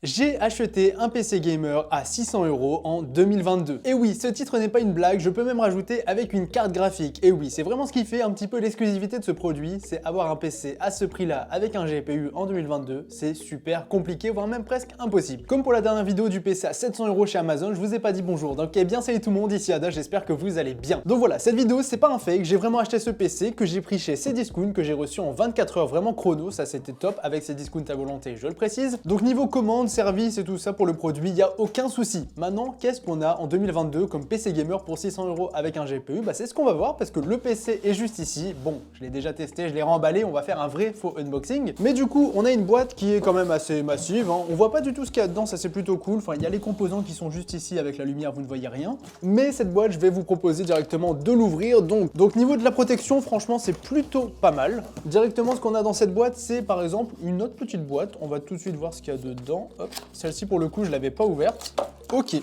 J'ai acheté un PC gamer à 600 € en 2022. Et oui, ce titre n'est pas une blague, je peux même rajouter avec une carte graphique. Et oui, c'est vraiment ce qui fait un petit peu l'exclusivité de ce produit, c'est avoir un PC à ce prix-là avec un GPU en 2022, c'est super compliqué, voire même presque impossible. Comme pour la dernière vidéo du PC à 700 € chez Amazon, je vous ai pas dit bonjour. Donc eh bien salut tout le monde, ici Ada, j'espère que vous allez bien. Donc voilà, cette vidéo c'est pas un fake, j'ai vraiment acheté ce PC que j'ai pris chez Cdiscount, que j'ai reçu en 24 heures vraiment chrono, ça c'était top avec Cdiscount à volonté, je le précise. Donc niveau commande, service et tout ça pour le produit, il n'y a aucun souci. Maintenant, qu'est-ce qu'on a en 2022 comme PC gamer pour 600 € avec un GPU? Bah c'est ce qu'on va voir parce que le PC est juste ici. Bon, je l'ai déjà testé, je l'ai remballé, on va faire un vrai faux unboxing. Mais du coup, on a une boîte qui est quand même assez massive, hein. On voit pas du tout ce qu'il y a dedans, ça c'est plutôt cool. Enfin, il y a les composants qui sont juste ici avec la lumière, vous ne voyez rien. Mais cette boîte, je vais vous proposer directement de l'ouvrir. Donc niveau de la protection, franchement, c'est plutôt pas mal. Directement, ce qu'on a dans cette boîte, c'est par exemple une autre petite boîte. On va tout de suite voir ce qu'il y a dedans. Hop. Celle-ci, pour le coup, je l'avais pas ouverte. Ok.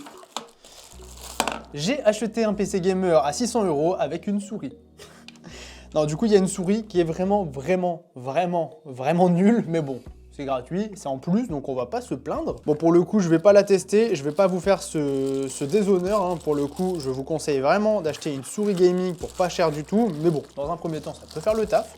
J'ai acheté un PC gamer à 600 € avec une souris. Non, du coup, il y a une souris qui est vraiment nulle, mais bon. C'est gratuit, c'est en plus, donc on va pas se plaindre. Bon, pour le coup, je vais pas la tester, je vais pas vous faire ce déshonneur, hein. Pour le coup, je vous conseille vraiment d'acheter une souris gaming pour pas cher du tout, mais bon, dans un premier temps, ça peut faire le taf.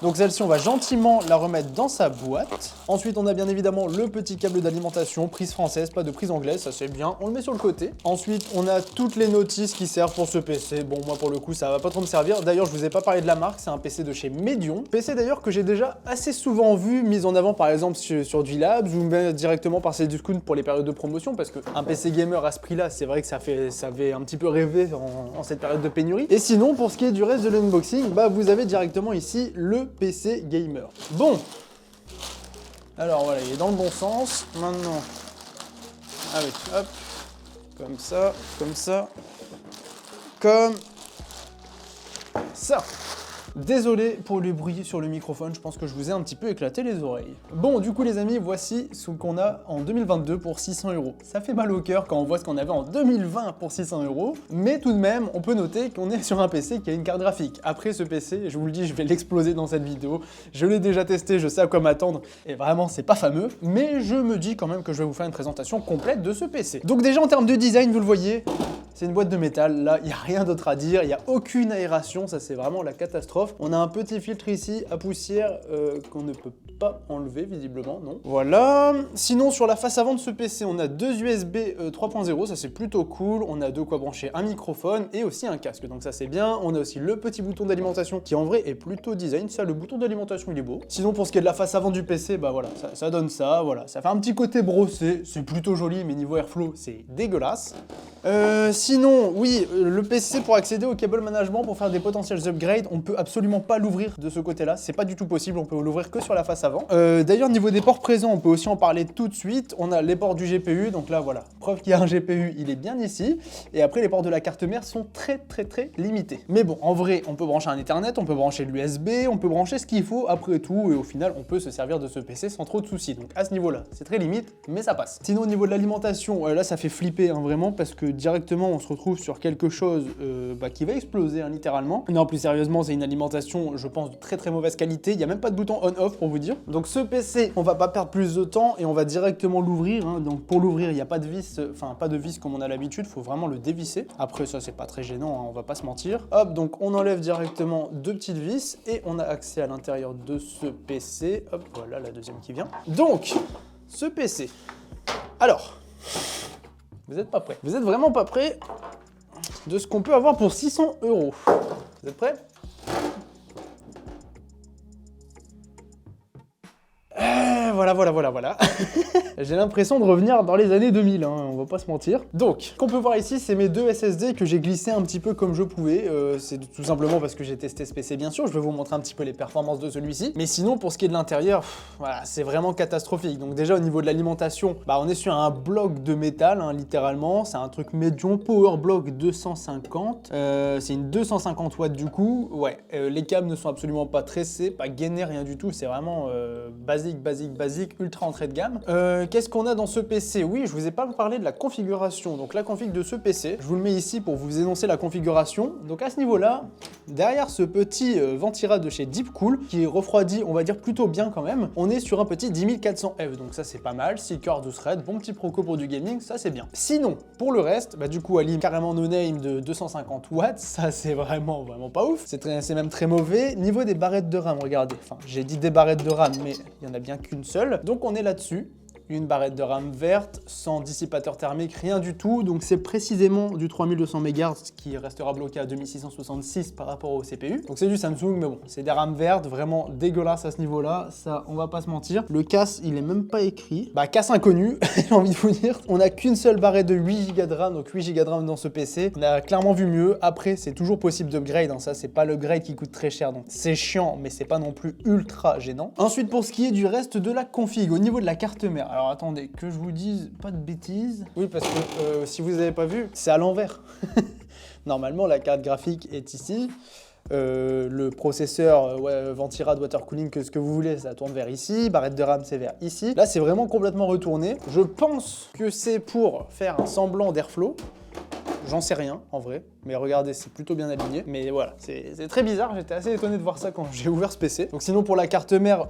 Donc celle-ci, on va gentiment la remettre dans sa boîte. Ensuite, on a bien évidemment le petit câble d'alimentation, prise française, pas de prise anglaise, ça c'est bien, on le met sur le côté. Ensuite, on a toutes les notices qui servent pour ce PC. Bon, moi pour le coup, ça va pas trop me servir. D'ailleurs, je vous ai pas parlé de la marque, c'est un PC de chez Medion. PC d'ailleurs que j'ai déjà assez souvent vu, mis en avant par exemple sur du Labs ou même directement par Cdiscount pour les périodes de promotion, parce qu'un PC gamer à ce prix-là, c'est vrai que ça fait un petit peu rêver en cette période de pénurie. Et sinon, pour ce qui est du reste de l'unboxing, bah vous avez directement ici le PC gamer. Bon, alors voilà, il est dans le bon sens. Maintenant, ah oui, hop, comme ça, comme ça, comme ça. Désolé pour le bruit sur le microphone, je pense que je vous ai un petit peu éclaté les oreilles. Bon, du coup les amis, voici ce qu'on a en 2022 pour 600 €. Ça fait mal au cœur quand on voit ce qu'on avait en 2020 pour 600 €, mais tout de même, on peut noter qu'on est sur un PC qui a une carte graphique. Après ce PC, je vous le dis, je vais l'exploser dans cette vidéo. Je l'ai déjà testé, je sais à quoi m'attendre, et vraiment c'est pas fameux, mais je me dis quand même que je vais vous faire une présentation complète de ce PC. Donc déjà en termes de design, vous le voyez, c'est une boîte de métal, là, il n'y a rien d'autre à dire, il n'y a aucune aération, ça c'est vraiment la catastrophe. On a un petit filtre ici à poussière qu'on ne peut pas enlever, visiblement, non. Voilà. Sinon, sur la face avant de ce PC, on a deux USB 3.0, ça c'est plutôt cool. On a de quoi brancher un microphone et aussi un casque, donc ça c'est bien. On a aussi le petit bouton d'alimentation qui en vrai est plutôt design, ça, le bouton d'alimentation il est beau. Sinon, pour ce qui est de la face avant du PC, bah voilà, ça donne ça, voilà. Ça fait un petit côté brossé, c'est plutôt joli, mais niveau airflow, c'est dégueulasse. Sinon, oui, le PC pour accéder au cable management, pour faire des potentiels upgrades, on peut absolument pas l'ouvrir de ce côté-là, c'est pas du tout possible, on peut l'ouvrir que sur la face avant. D'ailleurs, niveau des ports présents, on peut aussi en parler tout de suite. On a les ports du GPU, donc là voilà, preuve qu'il y a un GPU, il est bien ici. Et après, les ports de la carte mère sont très limités. Mais bon, en vrai, on peut brancher un Ethernet, on peut brancher l'USB, on peut brancher ce qu'il faut après tout, et au final, on peut se servir de ce PC sans trop de soucis. Donc à ce niveau-là, c'est très limite, mais ça passe. Sinon, au niveau de l'alimentation, là, ça fait flipper, hein, vraiment, parce que directement, on se retrouve sur quelque chose qui va exploser, hein, littéralement. Non, plus sérieusement, c'est une alimentation, je pense, de très mauvaise qualité. Il n'y a même pas de bouton on-off pour vous dire. Donc ce PC, on va pas perdre plus de temps et on va directement l'ouvrir, hein. Donc pour l'ouvrir, il n'y a pas de vis, enfin pas de vis comme on a l'habitude, il faut vraiment le dévisser. Après ça, c'est pas très gênant, hein, on va pas se mentir. Hop, donc on enlève directement deux petites vis et on a accès à l'intérieur de ce PC. Hop, voilà la deuxième qui vient. Donc, ce PC. Alors, vous êtes pas prêts? Vous êtes vraiment pas prêts de ce qu'on peut avoir pour 600 €. Vous êtes prêts? Voilà. J'ai l'impression de revenir dans les années 2000, hein, on va pas se mentir. Donc, ce qu'on peut voir ici, c'est mes deux SSD que j'ai glissés un petit peu comme je pouvais. C'est tout simplement parce que j'ai testé ce PC, bien sûr. Je vais vous montrer un petit peu les performances de celui-ci. Mais sinon, pour ce qui est de l'intérieur, voilà, c'est vraiment catastrophique. Donc déjà, au niveau de l'alimentation, bah, on est sur un bloc de métal, hein, littéralement. C'est un truc Medion Power Block 250. C'est une 250 watts du coup. Ouais, les câbles ne sont absolument pas tressés, pas gainés, rien du tout. C'est vraiment basique. basique ultra entrée de gamme. Qu'est-ce qu'on a dans ce PC? Oui, je vous ai pas parlé de la configuration. Donc la config de ce PC, je vous le mets ici pour vous énoncer la configuration. Donc à ce niveau-là, derrière ce petit Ventirad de chez Deepcool, qui refroidit, on va dire plutôt bien quand même, on est sur un petit 10400F, donc ça c'est pas mal, 6 cœurs, 12 threads, bon petit proco pour du gaming, ça c'est bien. Sinon, pour le reste, bah du coup, Ali carrément no name de 250 watts, ça c'est vraiment pas ouf, c'est même très mauvais. Niveau des barrettes de RAM, regardez, enfin j'ai dit des barrettes de RAM, mais il y en a bien qu'une seule, donc on est là-dessus. Une barrette de RAM verte, sans dissipateur thermique, rien du tout. Donc c'est précisément du 3200 MHz qui restera bloqué à 2666 par rapport au CPU. Donc c'est du Samsung, mais bon, c'est des RAM vertes, vraiment dégueulasse à ce niveau-là. Ça, on va pas se mentir. Le casse, il est même pas écrit. Bah, casse inconnu, j'ai envie de vous dire. On a qu'une seule barrette de 8 Go de RAM, donc 8 Go de RAM dans ce PC. On a clairement vu mieux. Après, c'est toujours possible d'upgrade, hein. Ça, c'est pas l'upgrade qui coûte très cher. Donc c'est chiant, mais c'est pas non plus ultra gênant. Ensuite, pour ce qui est du reste de la config, au niveau de la carte mère. Alors attendez, que je vous dise pas de bêtises. Oui, parce que si vous n'avez pas vu, c'est à l'envers. Normalement, la carte graphique est ici. Le processeur Ventirad, water cooling, que ce que vous voulez, ça tourne vers ici. Barrette de RAM, c'est vers ici. Là, c'est vraiment complètement retourné. Je pense que c'est pour faire un semblant d'airflow. J'en sais rien, en vrai. Mais regardez, c'est plutôt bien aligné. Mais voilà, c'est très bizarre. J'étais assez étonné de voir ça quand j'ai ouvert ce PC. Donc sinon, pour la carte mère,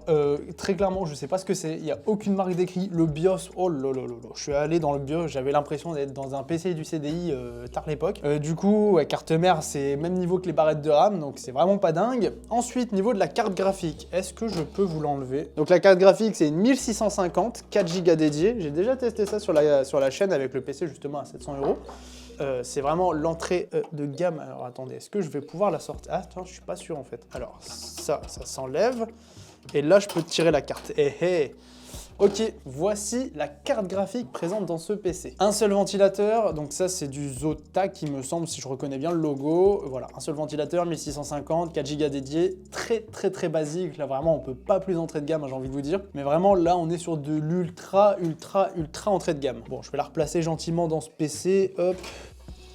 très clairement, je sais pas ce que c'est. Il n'y a aucune marque d'écrit. Le BIOS, oh là là là là. Je suis allé dans le BIOS, j'avais l'impression d'être dans un PC du CDI tard l'époque. Du coup, ouais, carte mère, c'est même niveau que les barrettes de RAM. Donc c'est vraiment pas dingue. Ensuite, niveau de la carte graphique, est-ce que je peux vous l'enlever? Donc la carte graphique, c'est une 1650, 4 Go dédiée. J'ai déjà testé ça sur la chaîne avec le PC justement à 700 €. C'est vraiment l'entrée de gamme. Alors attendez, est-ce que je vais pouvoir la sortir? Ah, attends, je suis pas sûr en fait. Alors ça s'enlève. Et là, je peux tirer la carte. Ok, voici la carte graphique présente dans ce PC. Un seul ventilateur, donc ça c'est du Zotac, il me semble, si je reconnais bien le logo. Voilà, un seul ventilateur, 1650, 4 Go dédiés, très basique. Là vraiment, on peut pas plus entrer de gamme, hein, j'ai envie de vous dire. Mais vraiment, là, on est sur de l'ultra entrée de gamme. Bon, je vais la replacer gentiment dans ce PC, hop.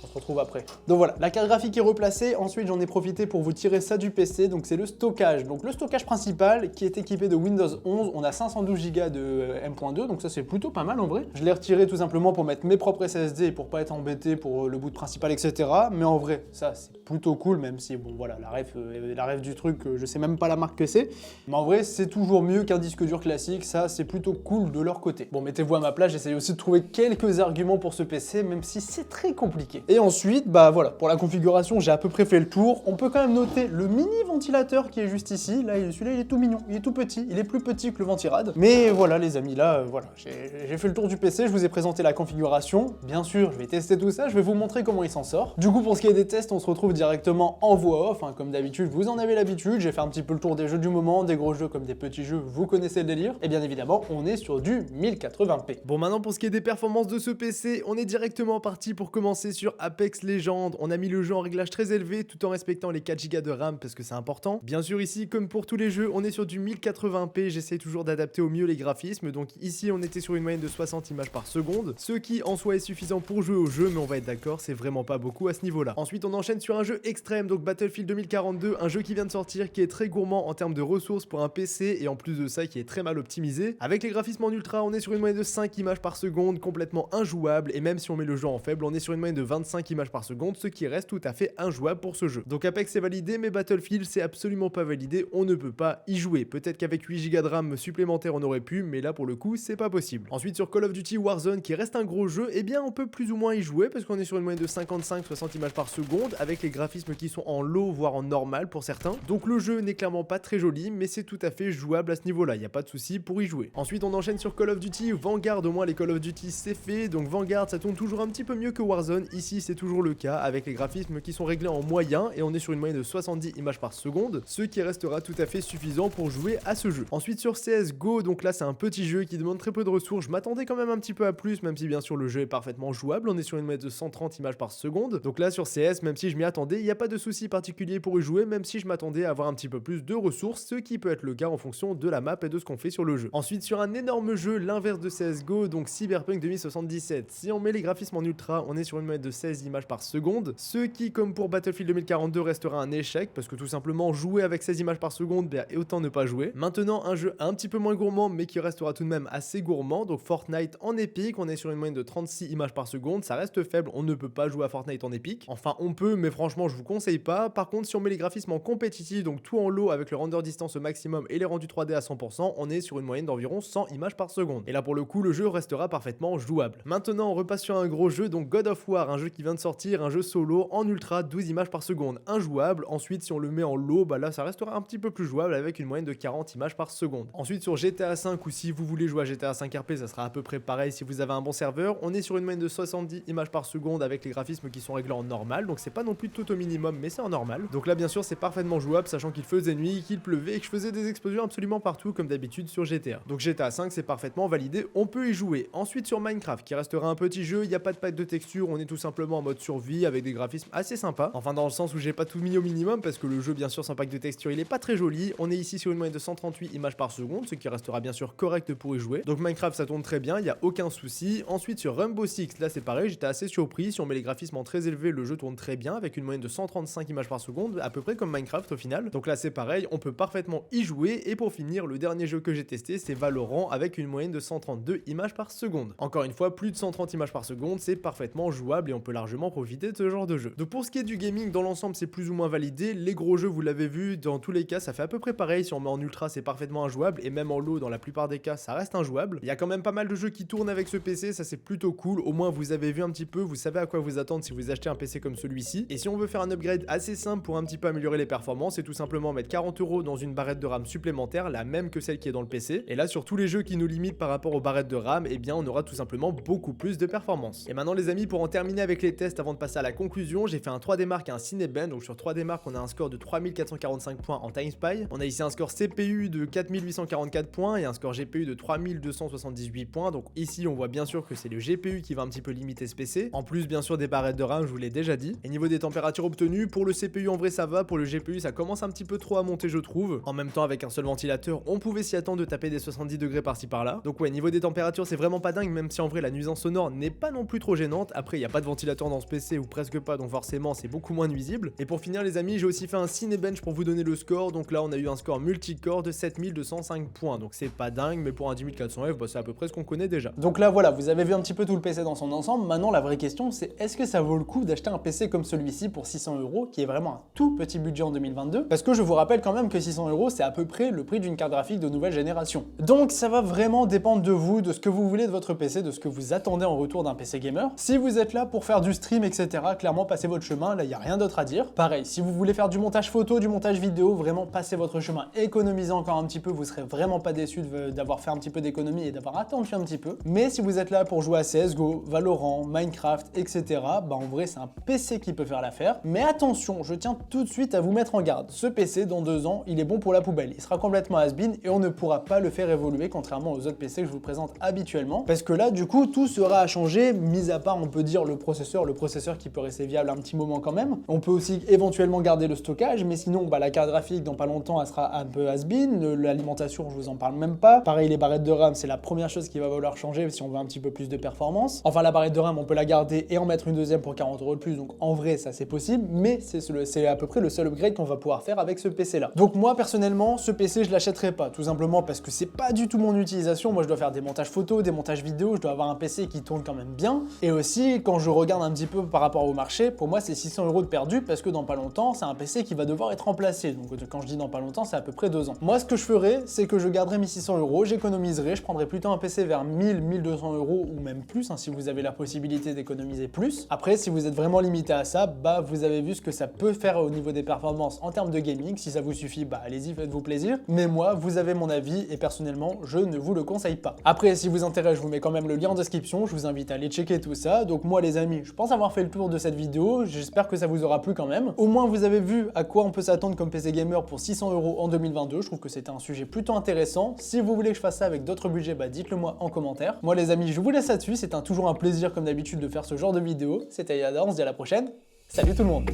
On se retrouve après. Donc voilà, la carte graphique est replacée. Ensuite, j'en ai profité pour vous tirer ça du PC. Donc c'est le stockage. Donc le stockage principal qui est équipé de Windows 11. On a 512 Go de M.2. Donc ça, c'est plutôt pas mal en vrai. Je l'ai retiré tout simplement pour mettre mes propres SSD et pour pas être embêté pour le boot principal, etc. Mais en vrai, ça, c'est plutôt cool. Même si, bon voilà, la ref du truc, je sais même pas la marque que c'est. Mais en vrai, c'est toujours mieux qu'un disque dur classique. Ça, c'est plutôt cool de leur côté. Bon, mettez-vous à ma place. J'essaye aussi de trouver quelques arguments pour ce PC, même si c'est très compliqué. Et ensuite, bah voilà, pour la configuration, j'ai à peu près fait le tour. On peut quand même noter le mini ventilateur qui est juste ici. Là, celui-là, il est tout mignon, il est tout petit, il est plus petit que le Ventirad. Mais voilà, les amis, là, voilà, j'ai fait le tour du PC, je vous ai présenté la configuration. Bien sûr, je vais tester tout ça, je vais vous montrer comment il s'en sort. Du coup, pour ce qui est des tests, on se retrouve directement en voix off, hein, comme d'habitude, vous en avez l'habitude. J'ai fait un petit peu le tour des jeux du moment, des gros jeux comme des petits jeux, vous connaissez le délire. Et bien évidemment, on est sur du 1080p. Bon, maintenant pour ce qui est des performances de ce PC, on est directement parti pour commencer sur Apex Legends. On a mis le jeu en réglage très élevé tout en respectant les 4 Go de RAM parce que c'est important. Bien sûr, ici, comme pour tous les jeux, on est sur du 1080p. J'essaie toujours d'adapter au mieux les graphismes. Donc ici, on était sur une moyenne de 60 images par seconde, ce qui en soi est suffisant pour jouer au jeu, mais on va être d'accord, c'est vraiment pas beaucoup à ce niveau-là. Ensuite, on enchaîne sur un jeu extrême, donc Battlefield 2042, un jeu qui vient de sortir, qui est très gourmand en termes de ressources pour un PC et en plus de ça, qui est très mal optimisé. Avec les graphismes en ultra, on est sur une moyenne de 5 images par seconde, complètement injouable, et même si on met le jeu en faible, on est sur une moyenne de 25 images par seconde, ce qui reste tout à fait injouable pour ce jeu. Donc Apex est validé, mais Battlefield c'est absolument pas validé, on ne peut pas y jouer. Peut-être qu'avec 8 Go de RAM supplémentaires on aurait pu, mais là pour le coup c'est pas possible. Ensuite sur Call of Duty Warzone qui reste un gros jeu, eh bien on peut plus ou moins y jouer parce qu'on est sur une moyenne de 55-60 images par seconde avec les graphismes qui sont en low voire en normal pour certains. Donc le jeu n'est clairement pas très joli, mais c'est tout à fait jouable à ce niveau-là, il n'y a pas de souci pour y jouer. Ensuite on enchaîne sur Call of Duty Vanguard, au moins les Call of Duty c'est fait, donc Vanguard ça tourne toujours un petit peu mieux que Warzone, ici c'est toujours le cas avec les graphismes qui sont réglés en moyen et on est sur une moyenne de 70 images par seconde, ce qui restera tout à fait suffisant pour jouer à ce jeu. Ensuite sur CSGO, donc là c'est un petit jeu qui demande très peu de ressources, je m'attendais quand même un petit peu à plus, même si bien sûr le jeu est parfaitement jouable, on est sur une moyenne de 130 images par seconde, donc là sur CS, même si je m'y attendais, il n'y a pas de souci particulier pour y jouer, même si je m'attendais à avoir un petit peu plus de ressources, ce qui peut être le cas en fonction de la map et de ce qu'on fait sur le jeu. Ensuite sur un énorme jeu, l'inverse de CSGO, donc Cyberpunk 2077, si on met les graphismes en ultra, on est sur une moyenne de 16 16 images par seconde, ce qui, comme pour Battlefield 2042, restera un échec, parce que tout simplement, jouer avec 16 images par seconde, et autant ne pas jouer. Maintenant, un jeu un petit peu moins gourmand, mais qui restera tout de même assez gourmand, donc Fortnite en épique, on est sur une moyenne de 36 images par seconde, ça reste faible, on ne peut pas jouer à Fortnite en épique. Enfin, on peut, mais franchement, je vous conseille pas. Par contre, si on met les graphismes en compétitif, donc tout en low avec le render distance au maximum et les rendus 3D à 100%, on est sur une moyenne d'environ 100 images par seconde. Et là, pour le coup, le jeu restera parfaitement jouable. Maintenant, on repasse sur un gros jeu, donc God of War, un jeu qui vient de sortir, un jeu solo en ultra, 12 images par seconde, injouable. Ensuite, si on le met en low, bah là, ça restera un petit peu plus jouable avec une moyenne de 40 images par seconde. Ensuite, sur GTA 5, ou si vous voulez jouer à GTA 5 RP, ça sera à peu près pareil si vous avez un bon serveur. On est sur une moyenne de 70 images par seconde avec les graphismes qui sont réglés en normal, donc c'est pas non plus tout au minimum, mais c'est en normal. Donc là, bien sûr, c'est parfaitement jouable, sachant qu'il faisait nuit, qu'il pleuvait et que je faisais des explosions absolument partout, comme d'habitude sur GTA. Donc GTA 5, c'est parfaitement validé, on peut y jouer. Ensuite, sur Minecraft, qui restera un petit jeu, il n'y a pas de pack de texture, on est tout simplement en mode survie avec des graphismes assez sympas. Enfin, dans le sens où j'ai pas tout mis au minimum, parce que le jeu, bien sûr, sans pack de texture, il est pas très joli. On est ici sur une moyenne de 138 images par seconde, ce qui restera bien sûr correct pour y jouer. Donc Minecraft, ça tourne très bien, il y a aucun souci. Ensuite, sur Rainbow Six, là c'est pareil, j'étais assez surpris. Si on met les graphismes en très élevé, le jeu tourne très bien avec une moyenne de 135 images par seconde, à peu près comme Minecraft au final. Donc là c'est pareil, on peut parfaitement y jouer. Et pour finir, le dernier jeu que j'ai testé, c'est Valorant avec une moyenne de 132 images par seconde. Encore une fois, plus de 130 images par seconde, c'est parfaitement jouable et on peut largement profiter de ce genre de jeu. Donc pour ce qui est du gaming, dans l'ensemble, c'est plus ou moins validé. Les gros jeux, vous l'avez vu, dans tous les cas, ça fait à peu près pareil. Si on met en ultra, c'est parfaitement injouable et même en low, dans la plupart des cas, ça reste injouable. Il y a quand même pas mal de jeux qui tournent avec ce PC, ça c'est plutôt cool. Au moins vous avez vu un petit peu, vous savez à quoi vous attendre si vous achetez un PC comme celui-ci. Et si on veut faire un upgrade assez simple pour un petit peu améliorer les performances, c'est tout simplement mettre 40 € dans une barrette de RAM supplémentaire, la même que celle qui est dans le PC. Et là, sur tous les jeux qui nous limitent par rapport aux barrettes de RAM, eh bien on aura tout simplement beaucoup plus de performance. Et maintenant les amis, pour en terminer avec les tests avant de passer à la conclusion, j'ai fait un 3D Mark et un Cinebench. Donc sur 3D Mark, on a un score de 3445 points en TimeSpy. On a ici un score CPU de 4844 points et un score GPU de 3278 points. Donc ici on voit bien sûr que c'est le GPU qui va un petit peu limiter ce PC. En plus bien sûr des barrettes de RAM, je vous l'ai déjà dit. Et niveau des températures obtenues, pour le CPU en vrai ça va, pour le GPU ça commence un petit peu trop à monter je trouve. En même temps avec un seul ventilateur, on pouvait s'y attendre de taper des 70 degrés par-ci par-là. Donc ouais, niveau des températures c'est vraiment pas dingue, même si en vrai la nuisance sonore n'est pas non plus trop gênante. Après il n'y a pas de ventilateur dans ce PC ou presque pas, donc forcément c'est beaucoup moins nuisible. Et pour finir les amis, j'ai aussi fait un Cinebench pour vous donner le score. Donc là on a eu un score multicore de 7205 points. Donc c'est pas dingue, mais pour un 10400F, bah, c'est à peu près ce qu'on connaît déjà. Donc là voilà, vous avez vu un petit peu tout le PC dans son ensemble. Maintenant la vraie question c'est est-ce que ça vaut le coup d'acheter un PC comme celui-ci pour 600 €, qui est vraiment un tout petit budget en 2022? Parce que je vous rappelle quand même que 600 € c'est à peu près le prix d'une carte graphique de nouvelle génération. Donc ça va vraiment dépendre de vous, de ce que vous voulez de votre PC, de ce que vous attendez en retour d'un PC gamer. Si vous êtes là pour faire du stream, etc., clairement passez votre chemin, là il n'y a rien d'autre à dire. Pareil, si vous voulez faire du montage photo, du montage vidéo, vraiment passez votre chemin, économisez encore un petit peu, vous serez vraiment pas déçu d'avoir fait un petit peu d'économie et d'avoir attendu un petit peu. Mais si vous êtes là pour jouer à CSGO, Valorant, Minecraft, etc., bah en vrai c'est un PC qui peut faire l'affaire. Mais attention, je tiens tout de suite à vous mettre en garde. Ce PC dans 2 ans, il est bon pour la poubelle. Il sera complètement has-been et on ne pourra pas le faire évoluer contrairement aux autres PC que je vous présente habituellement. Parce que là, du coup, tout sera à changer, mis à part, on peut dire, le processeur qui peut rester viable un petit moment quand même. On peut aussi éventuellement garder le stockage, mais sinon, bah, la carte graphique, dans pas longtemps, elle sera un peu has-been. L'alimentation, je vous en parle même pas. Pareil, les barrettes de RAM, c'est la première chose qui va vouloir changer si on veut un petit peu plus de performance. Enfin, la barrette de RAM, on peut la garder et en mettre une deuxième pour 40 € de plus, donc en vrai, ça c'est possible, mais c'est à peu près le seul upgrade qu'on va pouvoir faire avec ce PC-là. Donc moi, personnellement, ce PC, je l'achèterai pas, tout simplement parce que c'est pas du tout mon utilisation. Moi, je dois faire des montages photos, des montages vidéo, je dois avoir un PC qui tourne quand même bien. Et aussi, quand je regarde un petit peu par rapport au marché, pour moi, c'est 600 € de perdu parce que dans pas longtemps, c'est un PC qui va devoir être remplacé. Donc quand je dis dans pas longtemps, c'est à peu près 2 ans. Moi, ce que je ferais, c'est que je garderais mes 600 €, j'économiserais, je prendrais plutôt un PC vers 1000-1200 € ou même plus, hein, si vous avez la possibilité d'économiser plus. Après, si vous êtes vraiment limité à ça, bah vous avez vu ce que ça peut faire au niveau des performances en termes de gaming. Si ça vous suffit, bah allez-y, faites-vous plaisir. Mais moi, vous avez mon avis et personnellement, je ne vous le conseille pas. Après, si vous intéresse, je vous mets quand même le lien en description, je vous invite à aller checker tout ça. Donc moi les amis, je pense avoir fait le tour de cette vidéo, j'espère que ça vous aura plu quand même. Au moins vous avez vu à quoi on peut s'attendre comme PC gamer pour 600 € en 2022, je trouve que c'était un sujet plutôt intéressant. Si vous voulez que je fasse ça avec d'autres budgets, bah dites-le moi en commentaire. Moi les amis, je vous laisse là-dessus, c'est toujours un plaisir comme d'habitude de faire ce genre de vidéo. C'était Yada, on se dit à la prochaine, salut tout le monde.